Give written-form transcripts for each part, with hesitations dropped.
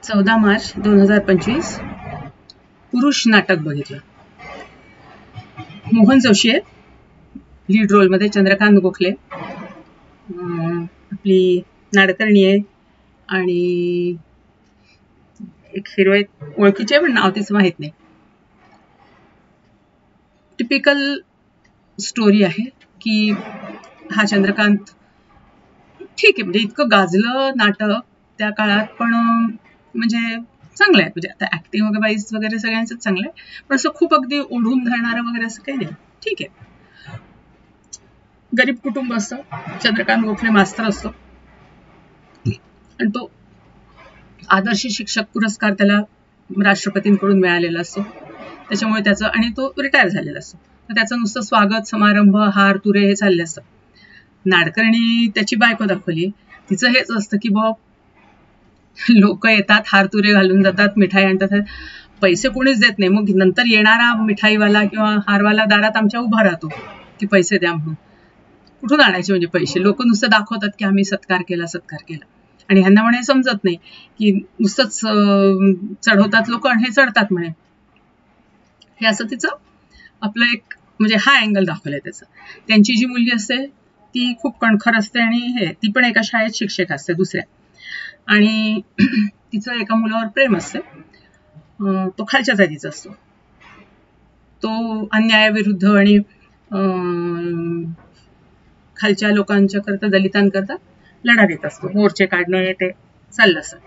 14 मार्च 2025 पुरुष नाटक बघितलं. मोहन जोशी आहे लीड रोलमध्ये, चंद्रकांत गोखले आपली नाडकर्णी आहे आणि एक हिरोईन ओळखीची आहे पण नाव तिचं माहित नाही. टिपिकल स्टोरी आहे की हा चंद्रकांत ठीक आहे, म्हणजे इतकं गाजलं नाटक त्या काळात, पण म्हणजे चांगलं आहे, म्हणजे आता ऍक्टिंग वगैरे वाईज वगैरे सगळ्यांचंच चांगलं आहे, पण असं खूप अगदी ओढून धरणारं वगैरे असं काही नाही, ठीक आहे. गरीब कुटुंब असतं, चंद्रकांत गोखले मास्तर असतो आणि तो आदर्श शिक्षक पुरस्कार त्याला राष्ट्रपतींकडून मिळालेला असतो, त्याच्यामुळे त्याचं, आणि तो रिटायर झालेला असतो, तर त्याचं नुसतं स्वागत समारंभ हार तुरे हे चालले असतं. नाडकर्णी त्याची बायको दाखवली, तिचं हेच असतं की बॉ लोक येतात, हार तुरे घालून जातात, मिठाई आणतात, पैसे कोणीच देत नाही, मग नंतर येणारा मिठाईवाला किंवा हारवाला दारात आमच्या उभा राहतो की पैसे द्या म्हणून. कुठून आणायचे म्हणजे पैसे? लोक नुसतं दाखवतात की आम्ही सत्कार केला सत्कार केला, आणि ह्यांना म्हणे समजत नाही की नुसतंच चढवतात लोक आणि हे चढतात म्हणे. हे असं तिचं आपलं एक म्हणजे हा अँगल दाखवलाय त्याचं. त्यांची जी मुलगी असते ती खूप कणखर असते आणि हे ती पण एका शाळेत शिक्षक असते दुसऱ्या, आणि तिचं एका मुलावर प्रेम असते, तो खालच्या जातीचा असतो. तो अन्यायाविरुद्ध आणि खालच्या लोकांच्या करता दलितांकरता लढा देत असतो, मोर्चे काढणं ते चाललं असतं.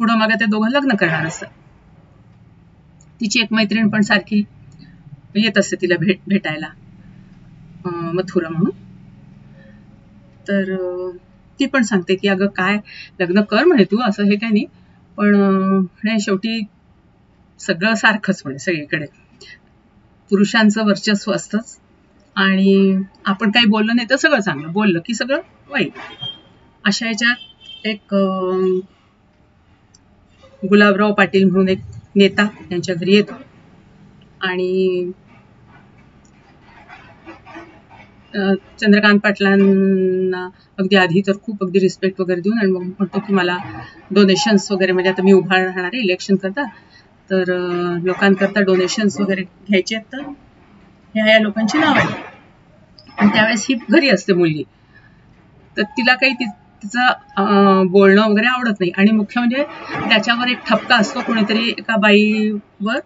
पुढं मागे ते दोघं लग्न करणार असतात. तिची एक मैत्रीण पण सारखी येत असते तिला भेटायला, मथुरा म्हणून. तर ती पण सांगते की अगं काय लग्न कर म्हणे तू, असं हे काय नाही, पण म्हणे शेवटी सगळं सारखंच म्हणे, सगळीकडे पुरुषांचं वर्चस्व असतंच आणि आपण काही बोललं नाही तर सगळं चांगलं, बोललं की सगळं वाईट. अशा ह्याच्यात एक गुलाबराव पाटील म्हणून एक नेता त्यांच्या घरी येतो आणि चंद्रकांत पाटलांना अगदी आधी तर खूप अगदी रिस्पेक्ट वगैरे देऊन, आणि मग म्हणतो की मला डोनेशन्स वगैरे, म्हणजे आता मी उभा राहणार आहे इलेक्शन करता, तर लोकांकरता डोनेशन्स वगैरे घ्यायचे आहेत, तर ह्या लोकांची नाव आहे. आणि त्यावेळेस ही घरी असते मुलगी, तर तिला काही तिचं बोलणं वगैरे आवडत नाही, आणि मुख्य म्हणजे त्याच्यावर एक ठपका असतो, कोणीतरी एका बाईवर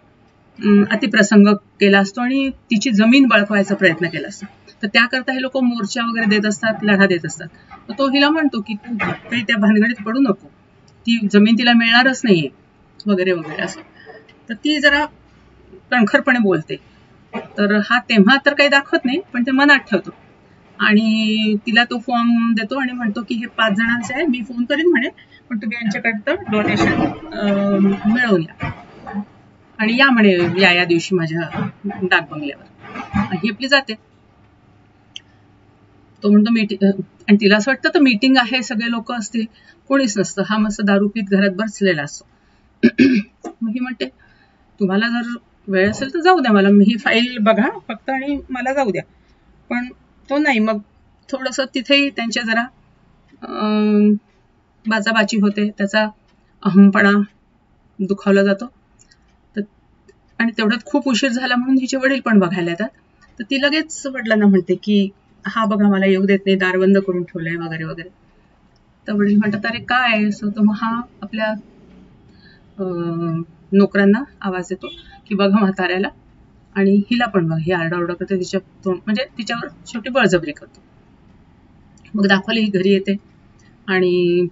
अतिप्रसंग केला असतो आणि तिची जमीन बळकवायचा प्रयत्न केला असतो, तर त्याकरता हे लोक मोर्चा वगैरे देत असतात, लढा देत असतात. तर तो हिला म्हणतो की तू काही त्या भानगडीत पडू नको, ती जमीन तिला मिळणारच नाहीये वगैरे वगैरे असं. तर ती जरा कणखरपणे बोलते, तर हा तेव्हा तर काही दाखवत नाही, पण ते मनात ठेवतो आणि तिला तो फॉर्म देतो आणि म्हणतो की हे 5 जणांचे आहे, मी फोन करीन म्हणे, पण तुम्ही यांच्याकडं डोनेशन मिळवून या आणि या म्हणे या दिवशी माझ्या डाक बंगल्यावर. ही आपली जाते. तो म्हणतो मीटिंग, आणि तिला असं वाटतं तर मीटिंग आहे, सगळे लोक असतील, कोणीच नसतं, हा मस्त दारू पीत घरात बसलेला असतो. मग ही म्हणते तुम्हाला जर वेळ असेल तर जाऊ द्या मला, ही फाईल बघा फक्त आणि मला जाऊ द्या, पण तो नाही. मग थोडस तिथेही त्यांच्या जरा बाचाबाची होते, त्याचा अहमपणा दुखावला जातो, आणि तेवढ्यात खूप उशीर झाला म्हणून हिचे वडील पण बघायला येतात. तर ती लगेच वडिलांना म्हणते की हा बघा मला येऊ देत नाही, दार बंद करून ठेवलंय वगैरे वगैरे. तर वडील म्हणतात अरे काय असं. तर मग हा आपल्या नोकरांना आवाज देतो की बघा म्हाताऱ्याला, आणि हिला पण बघ, ही आरडाओरडा करते, तिच्या म्हणजे तिच्यावर शेवटी बळजबरी करतो. मग दाखवली ही घरी येते आणि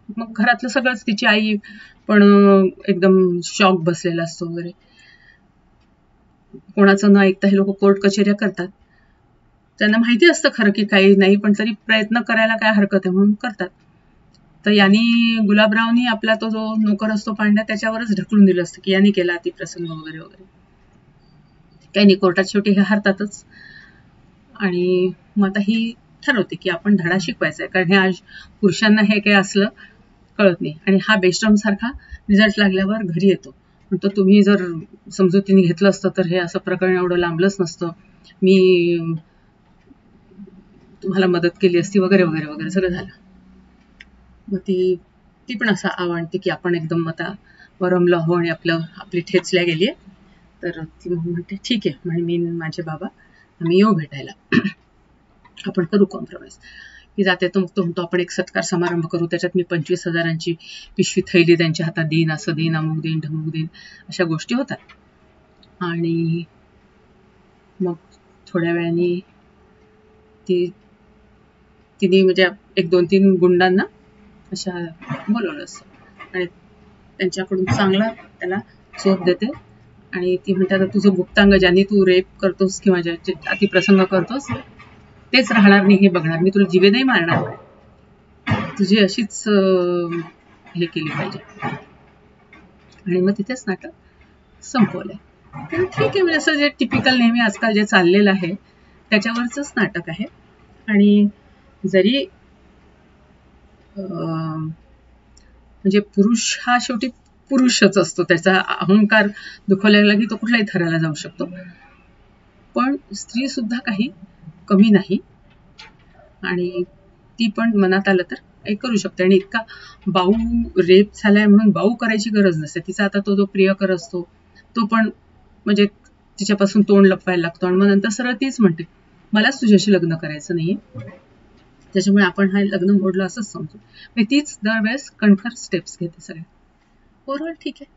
मग घरातलं सगळंच, तिची आई पण एकदम शॉक बसलेला असतो वगैरे. कोणाचं न ऐकता हे लोक कोर्ट कचेऱ्या करतात, त्यांना माहिती असतं खरं की काही नाही, पण तरी प्रयत्न करायला काय हरकत आहे म्हणून करतात. तर यांनी गुलाबरावनी आपला तो जो नोकर असतो पांड्या त्याच्यावरच ढकलून दिलं असतं की यांनी केला अतिप्रसंग वगैरे वगैरे. काही नाही, कोर्टात शेवटी हे हरतातच, आणि मग आता ही ठरवते की आपण धडा शिकवायचा आहे, कारण हे आज पुरुषांना हे काही असलं कळत नाही. आणि हा बेस्टम सारखा रिझल्ट लागल्यावर घरी येतो, म्हणतो तुम्ही जर समजुतीने घेतलं असतं तर हे असं प्रकरण एवढं लांबलंच नसतं, मी तुम्हाला मदत केली असती वगैरे वगैरे वगैरे सगळं झालं. मग ती ती पण असं आवडते की आपण एकदम आता वरमलो आहो आणि आपली ठेचल्या गेली आहे. तर ती म्हणते ठीक आहे म्हणे, मी माझे बाबा आम्ही येऊ भेटायला, आपण करू कॉम्प्रोमाइज. की जाते तो म्हणतो आपण एक सत्कार समारंभ करू, त्याच्यात मी 25,000ची पिशवी थैली त्यांच्या हातात देईन, असं देईन, अमुक देईन, ढमुक देईन, अशा गोष्टी होतात. आणि मग थोड्या वेळाने तिने म्हणजे 1-2-3 गुंडांना अशा बोलवलं असतं आणि त्यांच्याकडून चांगला त्याला चोप देते आणि ती म्हणतात तुझं गुप्तांग ज्यांनी तू रेप करतोस किंवा ज्याचे अतिप्रसंग करतोस तेच राहणार नाही हे बघणार, मी तुला जीवे नाही मारणार, तुझी अशीच हे केली पाहिजे. आणि मग तिथेच नाटक संपवलंय. तर ठीक आहे, म्हणजे असं जे टिपिकल नेहमी आजकाल जे चाललेलं आहे त्याच्यावरच नाटक आहे. आणि जरी म्हणजे पुरुष हा शेवटी पुरुषच असतो, त्याचा अहंकार दुखावला की तो कुठल्याही थराला जाऊ शकतो, पण स्त्री सुद्धा काही कमी नाही आणि ती पण मनात आलं तर एक करू शकते. आणि इतका बाऊ रेप झालाय म्हणून बाऊ करायची गरज नसते. तिचा आता तो जो प्रियकर असतो तो पण म्हणजे तिच्यापासून तोंड लपवायला लागतो आणि मग नंतर सरळ तीच म्हणते मलाच तुझ्याशी लग्न करायचं नाहीये, त्याच्यामुळे आपण हा लग्न मोडलं असंच समजू. तीच दरवेळेस कणखर स्टेप्स घेते सगळ्या. ओव्हरऑल ठीक आहे.